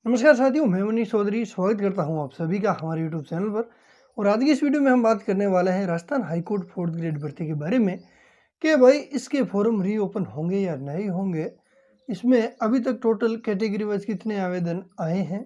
नमस्कार साथियों, मैं मनीष चौधरी स्वागत करता हूं आप सभी का हमारे यूट्यूब चैनल पर। और आज की इस वीडियो में हम बात करने वाले हैं राजस्थान हाईकोर्ट फोर्थ ग्रेड भर्ती के बारे में कि भाई इसके फॉर्म रीओपन होंगे या नहीं होंगे। इसमें अभी तक टोटल कैटेगरी वाइज कितने आवेदन आए हैं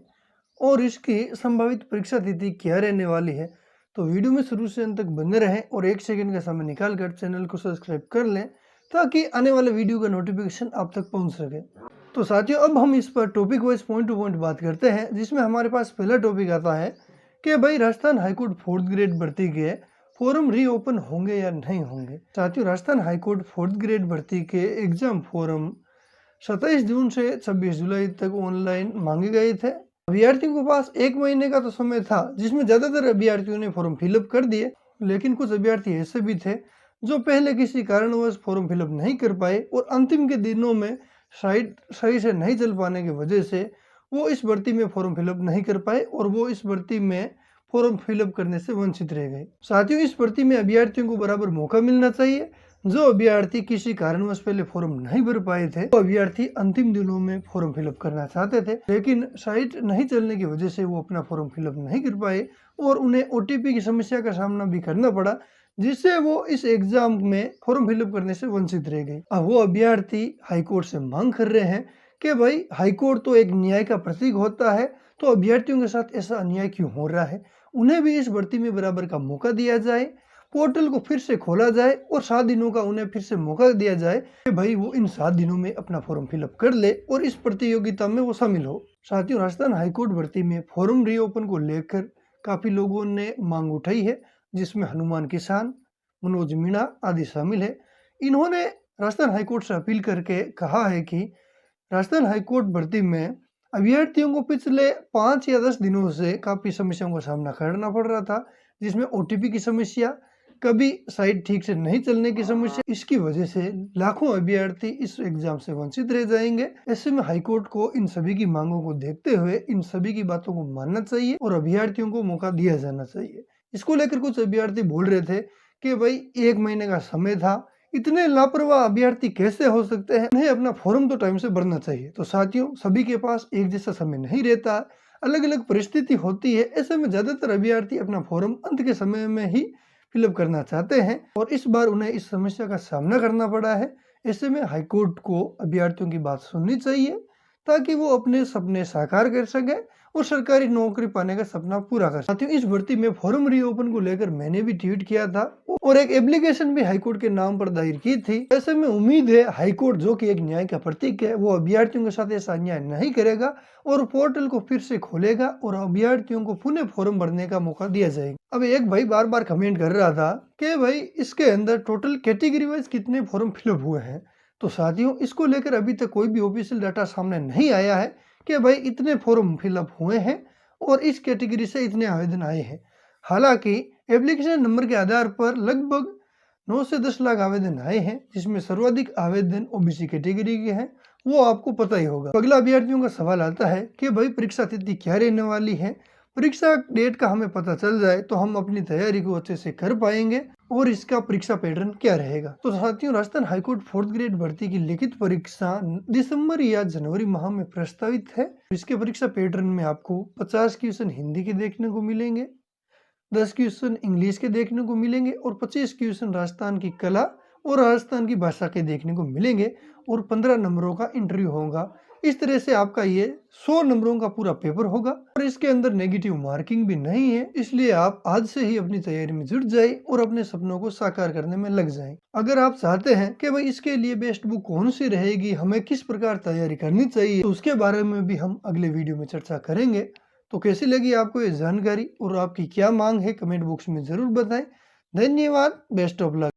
और इसकी संभावित परीक्षा तिथि क्या रहने वाली है। तो वीडियो में शुरू से अंत तक बने रहें और 1 सेकंड का समय निकाल कर चैनल को सब्सक्राइब कर लें ताकि आने वाले वीडियो का नोटिफिकेशन आप तक पहुंच सके। तो साथियों, अब हम इस पर topic wise point two point बात करते हैं, जिसमें हमारे पास पहला टॉपिक आता है कि भाई राजस्थान हाईकोर्ट फोर्थ ग्रेड भर्ती के फॉर्म रीओपन होंगे या नहीं होंगे। साथियों, राजस्थान हाईकोर्ट फोर्थ ग्रेड भर्ती के एग्जाम फॉर्म 27 जून से 26 जुलाई तक ऑनलाइन मांगे गए थे। अभ्यर्थियों के पास 1 महीने का तो समय था, जिसमें ज्यादातर अभ्यर्थियों ने फॉर्म फिलअप कर दिए, लेकिन कुछ अभ्यर्थी ऐसे भी थे जो पहले किसी कारणवश फॉर्म फिलअप नहीं कर पाए और अंतिम के दिनों में साइट सही से नहीं चल पाने की वजह से वो इस भर्ती में फॉर्म फिलअप नहीं कर पाए और वो इस भर्ती में फॉर्म फिलअप करने से वंचित रह गए। साथियों, इस भर्ती में अभ्यर्थियों को बराबर मौका मिलना चाहिए। जो अभ्यर्थी किसी कारणवश पहले फॉर्म नहीं भर पाए थे, वो अभ्यर्थी अंतिम दिनों में फॉर्म फिलअप करना चाहते थे, लेकिन साइट नहीं चलने की वजह से वो अपना फॉर्म फिलअप नहीं कर पाए और उन्हें ओटीपी की समस्या का सामना भी करना पड़ा, जिससे वो इस एग्जाम में फॉर्म फिलअप करने से वंचित रह गए। अब वो अभ्यर्थी हाईकोर्ट से मांग कर रहे हैं कि भाई हाईकोर्ट तो एक न्याय का प्रतीक होता है, तो अभ्यर्थियों के साथ ऐसा अन्याय क्यों हो रहा है। उन्हें भी इस भर्ती में बराबर का मौका दिया जाए, पोर्टल को फिर से खोला जाए और 7 दिनों का उन्हें फिर से मौका दिया जाए कि भाई वो इन 7 दिनों में अपना फॉर्म फिलअप कर ले और इस प्रतियोगिता में वो शामिल हो। साथियों, राजस्थान हाईकोर्ट भर्ती में फॉर्म रीओपन को लेकर काफी लोगों ने मांग उठाई है, जिसमें हनुमान किसान, मनोज मीणा आदि शामिल है। इन्होंने राजस्थान हाईकोर्ट से अपील करके कहा है कि राजस्थान हाईकोर्ट भर्ती में अभ्यर्थियों को पिछले 5 या 10 दिनों से काफी समस्याओं का सामना करना पड़ रहा था, जिसमें ओटीपी की समस्या, कभी साइट ठीक से नहीं चलने की समस्या। इसकी वजह से लाखों अभ्यर्थी इस एग्जाम से वंचित रह जाएंगे। ऐसे में हाईकोर्ट को इन सभी की मांगों को देखते हुए इन सभी की बातों को मानना चाहिए और अभ्यर्थियों को मौका दिया जाना चाहिए। इसको लेकर कुछ अभ्यर्थी बोल रहे थे कि भाई 1 महीने का समय था, इतने लापरवाह अभ्यर्थी कैसे हो सकते हैं, उन्हें अपना फॉर्म तो टाइम से भरना चाहिए। तो साथियों, सभी के पास एक जैसा समय नहीं रहता, अलग अलग परिस्थिति होती है। ऐसे में ज्यादातर अभ्यर्थी अपना फॉर्म अंत के समय में ही फिलअप करना चाहते हैं और इस बार उन्हें इस समस्या का सामना करना पड़ा है। ऐसे में हाईकोर्ट को अभ्यर्थियों की बात सुननी चाहिए ताकि वो अपने सपने साकार कर सके और सरकारी नौकरी पाने का सपना पूरा कर सके। साथियों, इस भर्ती में फॉर्म रीओपन को लेकर मैंने भी ट्वीट किया था और एक एप्लीकेशन भी हाईकोर्ट के नाम पर दायर की थी। ऐसे में उम्मीद है हाईकोर्ट, जो कि एक न्याय का प्रतीक है, वो अभ्यर्थियों के साथ ऐसा अन्याय नहीं करेगा और पोर्टल को फिर से खोलेगा और अभ्यर्थियों को पुनः फॉर्म भरने का मौका दिया जाएगा। अब एक भाई बार बार कमेंट कर रहा था कि भाई इसके अंदर टोटल कैटेगरी वाइज कितने फॉर्म फिलअप हुए हैं। तो साथियों, इसको लेकर अभी तक कोई भी ऑफिशियल डाटा सामने नहीं आया है कि भाई इतने फॉर्म फिलअप हुए हैं और इस कैटेगरी से इतने आवेदन आए हैं। हालांकि एप्लीकेशन नंबर के आधार पर लगभग 9 से 10 लाख आवेदन आए हैं, जिसमें सर्वाधिक आवेदन ओबीसी कैटेगरी के हैं, वो आपको पता ही होगा। अगला अभ्यर्थियों का सवाल आता है कि भाई परीक्षा तिथि क्या रहने वाली है। परीक्षा डेट का हमें पता चल जाए तो हम अपनी तैयारी को अच्छे से कर पाएंगे और इसका परीक्षा पैटर्न क्या रहेगा। तो साथियों, राजस्थान हाईकोर्ट फोर्थ ग्रेड भर्ती की लिखित परीक्षा दिसंबर या जनवरी माह में प्रस्तावित है। इसके परीक्षा पैटर्न में आपको 50 क्वेश्चन हिंदी के देखने को मिलेंगे, 10 क्वेश्चन इंग्लिश के देखने को मिलेंगे और 25 क्वेश्चन राजस्थान की कला और राजस्थान की भाषा के देखने को मिलेंगे और 15 नंबरों का इंटरव्यू होगा। इस तरह से आपका ये 100 नंबरों का पूरा पेपर होगा और इसके अंदर नेगेटिव मार्किंग भी नहीं है। इसलिए आप आज से ही अपनी तैयारी में जुट जाए और अपने सपनों को साकार करने में लग जाएं। अगर आप चाहते हैं कि भाई इसके लिए बेस्ट बुक कौन सी रहेगी, हमें किस प्रकार तैयारी करनी चाहिए, तो उसके बारे में भी हम अगले वीडियो में चर्चा करेंगे। तो कैसी लगी आपको ये जानकारी और आपकी क्या मांग है, कमेंट बॉक्स में जरूर बताएं। धन्यवाद, बेस्ट ऑफ लक।